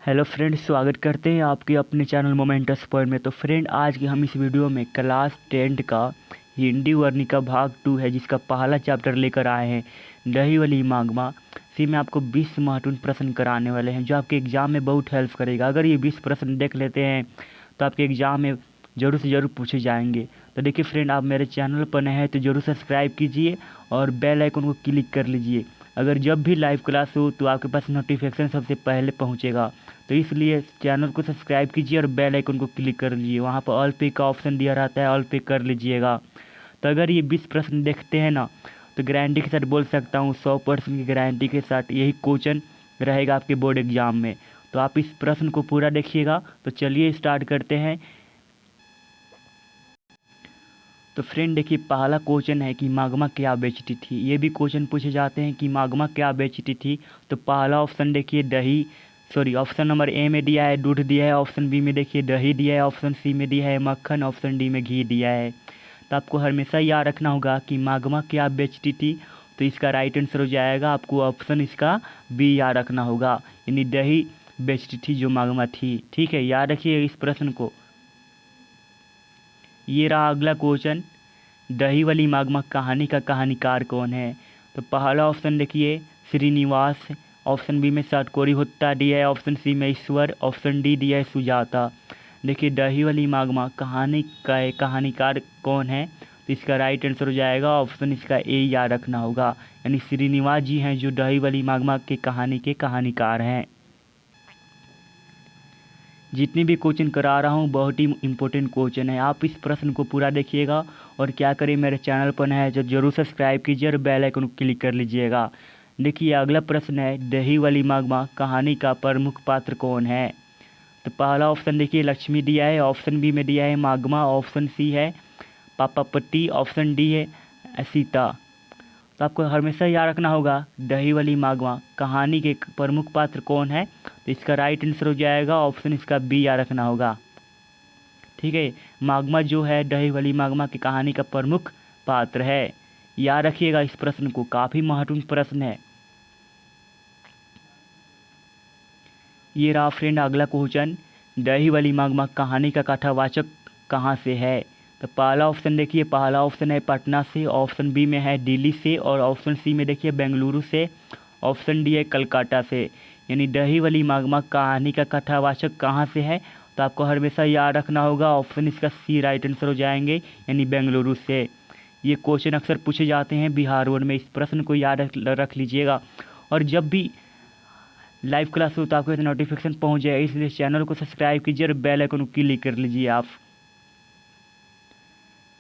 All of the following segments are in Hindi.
हेलो फ्रेंड्स, स्वागत करते हैं आपके अपने चैनल मोमेंटस पॉइंट में। तो फ्रेंड, आज की हम इस वीडियो में क्लास 10 का हिंदी वर्णिका भाग 2 है, जिसका पहला चैप्टर लेकर आए हैं, दही वाली मागमा। इसी में आपको 20 महत्वपूर्ण प्रश्न कराने वाले हैं, जो आपके एग्ज़ाम में बहुत हेल्प करेगा। अगर ये 20 प्रश्न देख लेते हैं तो आपके एग्ज़ाम में ज़रूर से ज़रूर पूछे जाएंगे। तो देखिए फ्रेंड, आप मेरे चैनल पर नए हैं तो ज़रूर सब्सक्राइब कीजिए और बेल आइकन को क्लिक कर लीजिए। अगर जब भी लाइव क्लास हो तो आपके पास नोटिफिकेशन सबसे पहले पहुंचेगा। तो इसलिए चैनल को सब्सक्राइब कीजिए और बेल आइकन को क्लिक कर लीजिए। वहाँ पर ऑल पे का ऑप्शन दिया रहता है, ऑल पे कर लीजिएगा। तो अगर ये 20 प्रश्न देखते हैं ना, तो गारंटी के साथ बोल सकता हूँ, 100% की गारंटी के साथ यही क्वेश्चन रहेगा आपके बोर्ड एग्जाम में। तो आप इस प्रश्न को पूरा देखिएगा। तो चलिए स्टार्ट करते हैं। तो फ्रेंड देखिए, पहला क्वेश्चन है कि मागमा क्या बेचती थी। ये भी क्वेश्चन पूछे जाते हैं कि मागमा क्या बेचती थी। तो पहला ऑप्शन देखिए दही, सॉरी, ऑप्शन नंबर ए में दिया है दूध दिया है, ऑप्शन बी में देखिए दही दिया है, ऑप्शन सी में दिया है मक्खन, ऑप्शन डी में घी दिया है। तो आपको हमेशा याद रखना होगा कि मागमा क्या बेचती थी। तो इसका राइट आंसर हो जाएगा, आपको ऑप्शन इसका बी याद रखना होगा, यानी दही बेचती थी जो मागमा थी। ठीक है, याद रखिए इस प्रश्न को। ये रहा अगला क्वेश्चन, दही वाली मागमा कहानी का कहानीकार कौन है। तो पहला ऑप्शन देखिए श्रीनिवास, ऑप्शन बी में सातकोरी होता दिया है, ऑप्शन सी में ईश्वर, ऑप्शन डी दिया है सुजाता। देखिए दही वाली मागमा कहानी का कहानीकार कौन है, तो इसका राइट आंसर हो जाएगा ऑप्शन इसका ए याद रखना होगा, यानी श्रीनिवास जी हैं जो दही वाली मागमा के कहानीकार हैं। जितने भी क्वेश्चन करा रहा हूँ बहुत ही इंपॉर्टेंट क्वेश्चन है, आप इस प्रश्न को पूरा देखिएगा। और क्या करें, मेरे चैनल पर नया है जो जरूर सब्सक्राइब कीजिए और बेल आइकन को क्लिक कर लीजिएगा। देखिए अगला प्रश्न है, दही वाली मागमा कहानी का प्रमुख पात्र कौन है। तो पहला ऑप्शन देखिए लक्ष्मी दिया है, ऑप्शन बी में दिया है मागमा, ऑप्शन सी है पापापट्टी, ऑप्शन डी है सीता। तो आपको हमेशा याद रखना होगा दही वाली मागमा कहानी के प्रमुख पात्र कौन है। तो इसका राइट आंसर हो जाएगा ऑप्शन इसका बी याद रखना होगा। ठीक है, मागमा जो है दही वाली मागमा की कहानी का प्रमुख पात्र है। याद रखिएगा इस प्रश्न को, काफ़ी महत्वपूर्ण प्रश्न है। ये रहा फ्रेंड अगला क्वेश्चन, दही वाली मागमा कहानी का कथावाचक कहाँ से है। तो पहला ऑप्शन देखिए, पहला ऑप्शन है पटना से, ऑप्शन बी में है दिल्ली से, और ऑप्शन सी में देखिए बेंगलुरु से, ऑप्शन डी है कलकत्ता से। यानी दही वाली मागमा कहानी का कथावाचक कहाँ से है, तो आपको हमेशा याद रखना होगा ऑप्शन इसका सी राइट आंसर हो जाएंगे, यानी बेंगलुरु से। ये क्वेश्चन अक्सर पूछे जाते हैं बिहार बोर्ड में, इस प्रश्न को याद रख लीजिएगा। और जब भी लाइव क्लास हो तो आपको नोटिफिकेशन पहुंच जाए, इसलिए चैनल को सब्सक्राइब कीजिए और बेल आइकन को क्लिक कर लीजिए आप।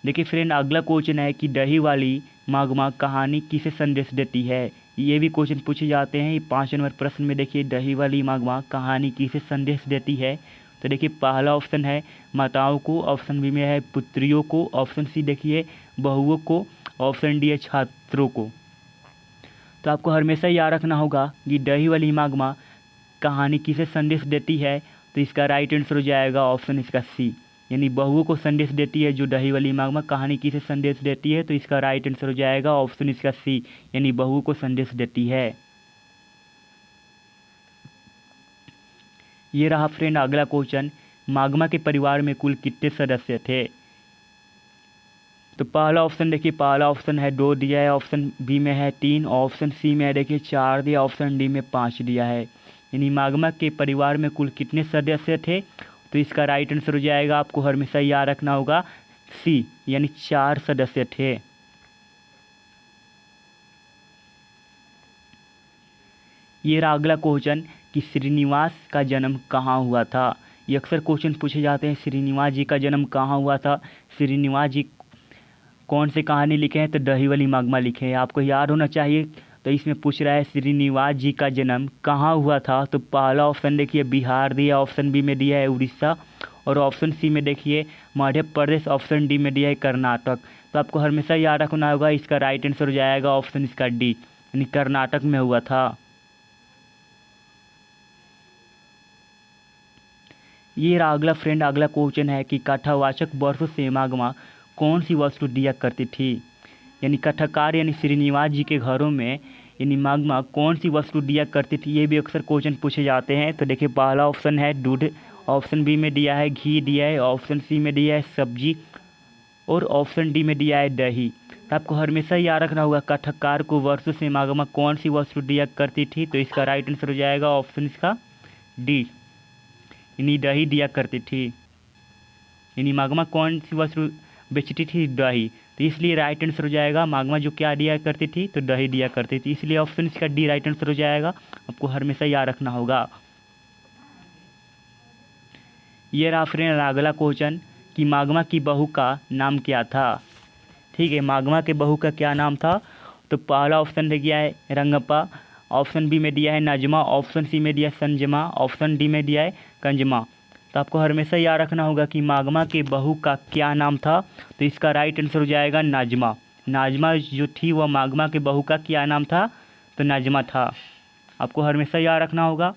देखिए फ्रेंड, अगला क्वेश्चन है कि दही वाली मागमा कहानी किसे संदेश देती है। ये भी क्वेश्चन पूछे जाते हैं। 5 नंबर प्रश्न में देखिए दही वाली मागमा कहानी किसे संदेश देती है। तो देखिए पहला ऑप्शन है माताओं को, ऑप्शन बी में है पुत्रियों को, ऑप्शन सी देखिए बहुओं को, ऑप्शन डी है छात्रों को। तो आपको हमेशा याद रखना होगा कि दही वाली मागमा कहानी किसे संदेश देती है। तो इसका राइट आंसर हो जाएगा ऑप्शन इसका सी, यानी बहुओं को संदेश देती है जो दही वाली मागमा कहानी किसे संदेश देती है। तो इसका राइट आंसर हो जाएगा ऑप्शन इसका सी, यानी बहुओं को संदेश देती है। ये रहा फ्रेंड अगला क्वेश्चन, मागमा के परिवार में कुल कितने सदस्य थे। तो पहला ऑप्शन देखिए, पहला ऑप्शन है 2 दिया है, ऑप्शन बी में है 3, ऑप्शन सी में है देखिए 4 दिया, ऑप्शन डी में 5 दिया है। यानी मागमा के परिवार में कुल कितने सदस्य थे। तो इसका राइट आंसर हो जाएगा, आपको हमेशा याद रखना होगा सी, यानी 4 सदस्य थे। ये रहा अगला क्वेश्चन कि श्रीनिवास का जन्म कहाँ हुआ था। ये अक्सर क्वेश्चन पूछे जाते हैं, श्रीनिवास जी का जन्म कहाँ हुआ था। श्रीनिवास जी कौन से कहानी लिखे हैं, तो दही वाली मागमा लिखे हैं, आपको याद होना चाहिए। तो इसमें पूछ रहा है श्रीनिवास जी का जन्म कहाँ हुआ था। तो पहला ऑप्शन देखिए बिहार दिया, ऑप्शन बी में दिया है उड़ीसा, और ऑप्शन सी में देखिए मध्य प्रदेश, ऑप्शन डी में दिया है कर्नाटक। तो आपको हमेशा याद रखना होगा, इसका राइट आंसर हो जाएगा ऑप्शन इसका डी, यानी कर्नाटक में हुआ था। ये रहा अगला फ्रेंड अगला क्वेश्चन है कि कथावाचक वर्षों से मागमा कौन सी वस्तु दिया करती थी। यानी कथाकार यानी श्रीनिवास जी के घरों में यानी माग्मा कौन सी वस्तु दिया करती थी, ये भी अक्सर क्वेश्चन पूछे जाते हैं। तो देखिए पहला ऑप्शन है दूध, ऑप्शन बी में दिया है घी दिया है, ऑप्शन सी में दिया है सब्जी और ऑप्शन डी में दिया है दही। तो आपको हमेशा याद रखना होगा कथककार को वर्षों से माग्मा कौन सी वस्तु दिया करती थी। तो इसका राइट आंसर हो जाएगा ऑप्शन इसका डी, यानी दही दिया करती थी। यानी माग्मा कौन सी वस्तु बेचती थी, दही। तो इसलिए राइट आंसर हो जाएगा माग्मा जो क्या दिया करती थी, तो दही दिया करती थी, इसलिए ऑप्शन इसका डी राइट आंसर हो जाएगा। आपको हमेशा याद रखना होगा। ये रहा फ्रेंड अगला क्वेश्चन कि माग्मा की बहू का नाम क्या था। ठीक है, माग्मा के बहू का क्या नाम था। तो पहला ऑप्शन दे दिया है रंगप्पा, ऑप्शन बी में दिया है नजमा, ऑप्शन सी में दिया है संजमा, ऑप्शन डी में दिया है कंजमा। तो आपको हमेशा याद रखना होगा कि माग्मा के बहू का क्या नाम था। तो इसका राइट आंसर हो जाएगा नाजमा। नाजमा जो थी वह माग्मा के बहू का क्या नाम था, तो नाजमा था। आपको हमेशा याद रखना होगा।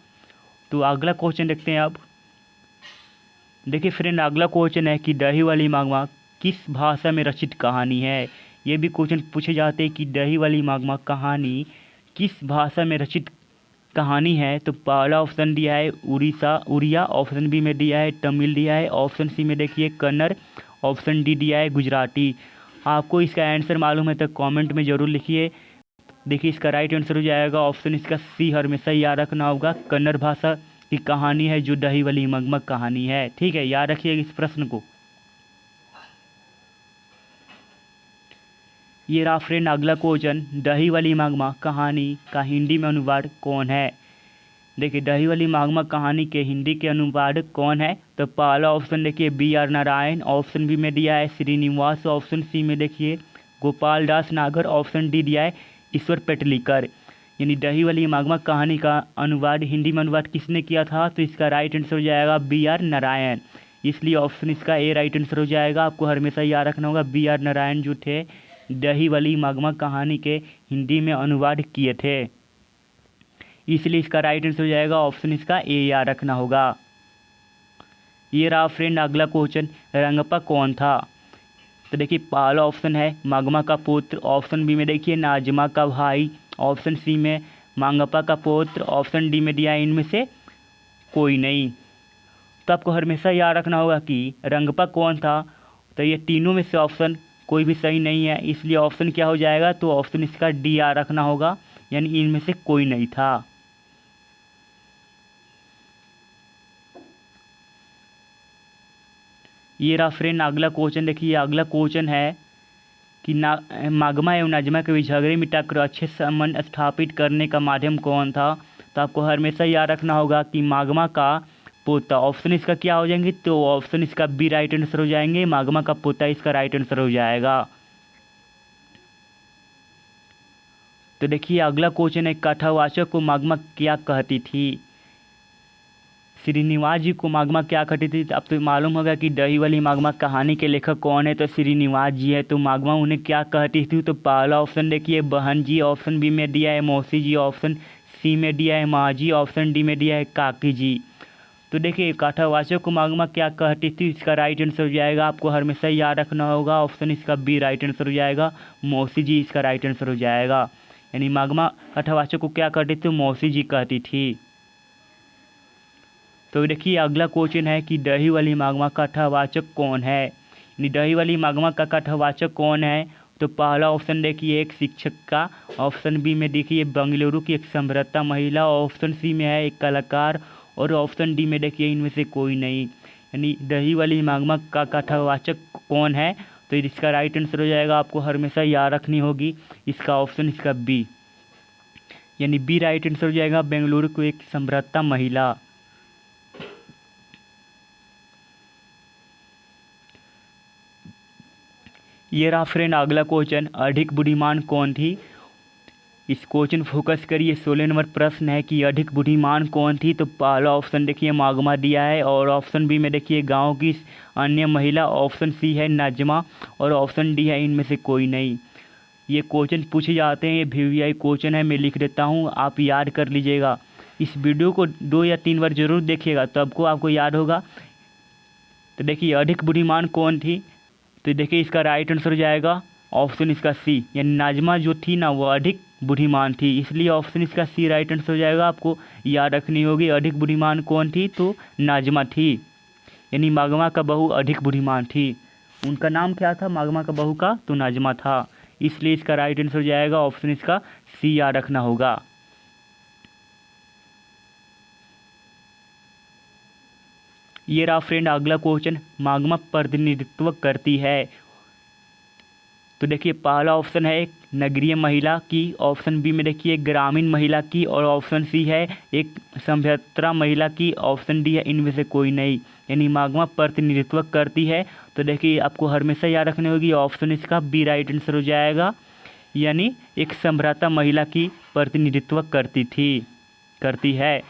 तो अगला क्वेश्चन देखते हैं अब। देखिए फ्रेंड अगला क्वेश्चन है कि दही वाली माग्मा किस भाषा में रचित कहानी है। ये भी क्वेश्चन पूछे जाते हैं कि दही वाली माग्मा कहानी किस भाषा में रचित कहानी है। तो पहला ऑप्शन दिया है उड़िया, ऑप्शन बी में दिया है तमिल दिया है, ऑप्शन सी में देखिए कन्नड़, ऑप्शन डी दिया है गुजराती। आपको इसका आंसर मालूम है तो कमेंट में ज़रूर लिखिए। देखिए इसका राइट आंसर हो जाएगा ऑप्शन इसका सी, हमेशा याद रखना होगा कन्नड़ भाषा की कहानी है जो दही वाली माग्मा कहानी है। ठीक है, याद रखिए इस प्रश्न को। ये रहा फ्रेंड अगला क्वेश्चन, दही वाली माग्मा कहानी का हिंदी में अनुवाद कौन है। देखिए दही वाली माग्मा कहानी के हिंदी के अनुवाद कौन है। तो पहला ऑप्शन देखिए B R Narayan, option B में दिया है श्रीनिवास, ऑप्शन सी में देखिए गोपाल दास नागर, ऑप्शन डी दिया है ईश्वर पेटलीकर। यानी दही वाली माग्मा कहानी का अनुवाद हिंदी में अनुवाद किसने किया था। तो इसका राइट आंसर हो जाएगा बी आर नारायण, इसलिए ऑप्शन इसका ए राइट आंसर हो जाएगा। आपको हमेशा याद रखना होगा बी आर नारायण जो थे दही वाली माग्मा कहानी के हिंदी में अनुवाद किए थे, इसलिए इसका राइट आंसर हो जाएगा ऑप्शन इसका ए याद रखना होगा। ये रहा फ्रेंड अगला क्वेश्चन, रंगप्पा कौन था। तो देखिए पहला ऑप्शन है माग्मा का पुत्र, ऑप्शन बी में देखिए नाजमा का भाई, ऑप्शन सी में मांगप्पा का पुत्र, ऑप्शन डी में दिया है इनमें से कोई नहीं। तो आपको हमेशा याद रखना होगा कि रंगप्पा कौन था। तो ये तीनों में से ऑप्शन कोई भी सही नहीं है, इसलिए ऑप्शन क्या हो जाएगा, तो ऑप्शन इसका डी याद रखना होगा, यानी इनमें से कोई नहीं था। ये रहा फ्रेंड अगला क्वेश्चन। देखिए अगला क्वेश्चन है कि माग्मा एवं नाजमा के बीच झगड़े मिटाकर अच्छे संबंध स्थापित करने का माध्यम कौन था। तो आपको हमेशा याद रखना होगा कि माग्मा का पोता, ऑप्शन इसका क्या हो जाएंगे, तो ऑप्शन इसका बी राइट आंसर हो जाएंगे, माग्मा का पोता इसका राइट आंसर हो जाएगा। तो देखिए अगला क्वेश्चन है कथावाचक को माग्मा क्या कहती थी। श्रीनिवास जी को माग्मा क्या कहती थी। अब तो मालूम होगा कि दही वाली माग्मा कहानी के लेखक कौन है, तो श्रीनिवास जी है। तो माग्मा उन्हें क्या कहती थी। तो पहला ऑप्शन देखिए बहन जी, ऑप्शन बी में दिया है मौसी जी, ऑप्शन सी में दिया है माँ जी, ऑप्शन डी में दिया है काकी जी। तो देखिए कथावाचक को माग्मा क्या कहती थी, इसका राइट आंसर हो जाएगा, आपको हमेशा याद रखना होगा ऑप्शन इसका बी राइट आंसर हो जाएगा, मौसी जी इसका राइट आंसर हो जाएगा। यानी माग्मा कथावाचक को क्या कहती थी, मौसी जी कहती थी। तो देखिए अगला क्वेश्चन है कि दही वाली माग्मा का कथावाचक कौन है। यानी दही वाली माग्मा का कथावाचक कौन है। तो पहला ऑप्शन देखिए एक शिक्षक का, ऑप्शन बी में देखिए बेंगलुरु की एक समृद्धा महिला, ऑप्शन सी में है एक कलाकार और ऑप्शन डी में देखिए इनमें से कोई नहीं। यानी दही वाली माग्मा का कथावाचक कौन है। तो इसका राइट आंसर हो जाएगा, आपको हमेशा याद रखनी होगी इसका ऑप्शन इसका बी, यानी बी राइट आंसर हो जाएगा, बेंगलुरु की एक समृद्धा महिला। ये रहा फ्रेंड अगला क्वेश्चन, अधिक बुद्धिमान कौन थी। इस क्वेश्चन फोकस करिए, 16 नंबर प्रश्न है कि अधिक बुद्धिमान कौन थी। तो पहला ऑप्शन देखिए माग्मा दिया है और ऑप्शन बी में देखिए गांव की अन्य महिला, ऑप्शन सी है नाजमा और ऑप्शन डी है इनमें से कोई नहीं। ये क्वेश्चन पूछे जाते हैं, ये VVI क्वेश्चन है, मैं लिख देता हूँ, आप याद कर लीजिएगा। इस वीडियो को 2 या 3 बार जरूर देखिएगा तब को आपको याद होगा। तो देखिए अधिक बुद्धिमान कौन थी। तो देखिए इसका राइट आंसर हो जाएगा ऑप्शन इसका सी, यानी नाजमा जो थी ना वो अधिक बुद्धिमान थी, इसलिए ऑप्शन इसका सी राइट आंसर हो जाएगा। आपको याद रखनी होगी अधिक बुद्धिमान कौन थी, तो नाजमा थी, यानी मागमा का बहू अधिक बुद्धिमान थी। उनका नाम क्या था मागमा का बहू का, तो नाजमा था, इसलिए इसका राइट आंसर हो जाएगा ऑप्शन इसका सी याद रखना होगा। ये रहा फ्रेंड अगला क्वेश्चन, मागमा प्रतिनिधित्व करती है। तो देखिए पहला ऑप्शन है एक नगरीय महिला की, ऑप्शन बी में देखिए ग्रामीण महिला की, और ऑप्शन सी है एक सभ्यता महिला की, ऑप्शन डी है इनमें से कोई नहीं, यानी मागमा प्रतिनिधित्व करती है। तो देखिए आपको हमेशा याद रखनी होगी ऑप्शन इसका बी राइट आंसर हो जाएगा, यानी एक सभ्यता महिला की प्रतिनिधित्व करती है।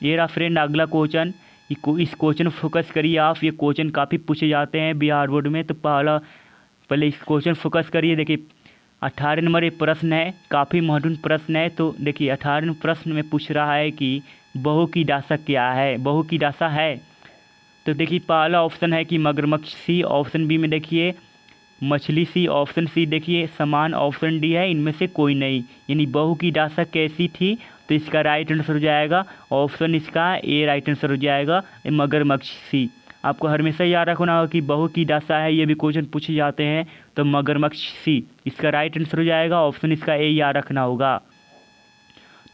ये रहा फ्रेंड अगला क्वेश्चन, इस क्वेश्चन फोकस करिए आप, ये क्वेश्चन काफ़ी पूछे जाते हैं बिहार बोर्ड में। तो पहले इस क्वेश्चन फोकस करिए। देखिए 18 नंबर ये प्रश्न है, काफ़ी महत्वपूर्ण प्रश्न है। तो देखिए 18 प्रश्न में पूछ रहा है कि बहू की दशा क्या है, बहू की दशा है। तो देखिए पहला ऑप्शन है कि मगरमच्छ सी, ऑप्शन बी में देखिए मछली सी, ऑप्शन सी देखिए समान, ऑप्शन डी है इनमें से कोई नहीं, यानी बहू की दशा कैसी थी। तो इसका राइट आंसर हो जाएगा ऑप्शन इसका ए राइट आंसर हो जाएगा, मगरमच्छ सी। आपको हमेशा याद रखना होगा कि बहू की दशा है, ये भी क्वेश्चन पूछे जाते हैं। तो मगरमच्छ सी इसका राइट आंसर हो जाएगा, ऑप्शन इसका ए याद रखना होगा।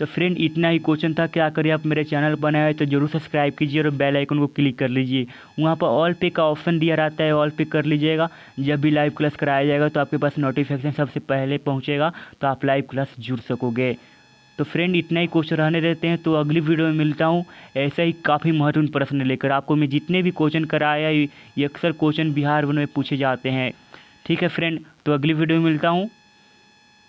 तो फ्रेंड इतना ही क्वेश्चन था। क्या करिए आप मेरे चैनल पर नए हैं तो जरूर सब्सक्राइब कीजिए और बेल आइकन को क्लिक कर लीजिए। वहाँ पर ऑल पे का ऑप्शन दिया रहता है, ऑल पे कर लीजिएगा। जब भी लाइव क्लास कराया जाएगा तो आपके पास नोटिफिकेशन सबसे पहले पहुँचेगा, तो आप लाइव क्लास जुड़ सकोगे। तो फ्रेंड इतना ही क्वेश्चन रहने देते हैं, तो अगली वीडियो में मिलता हूँ ऐसा ही काफ़ी महत्वपूर्ण प्रश्न लेकर। आपको मैं जितने भी क्वेश्चन कराया ये अक्सर क्वेश्चन बिहार में पूछे जाते हैं। ठीक है फ्रेंड, तो अगली वीडियो में मिलता हूँ।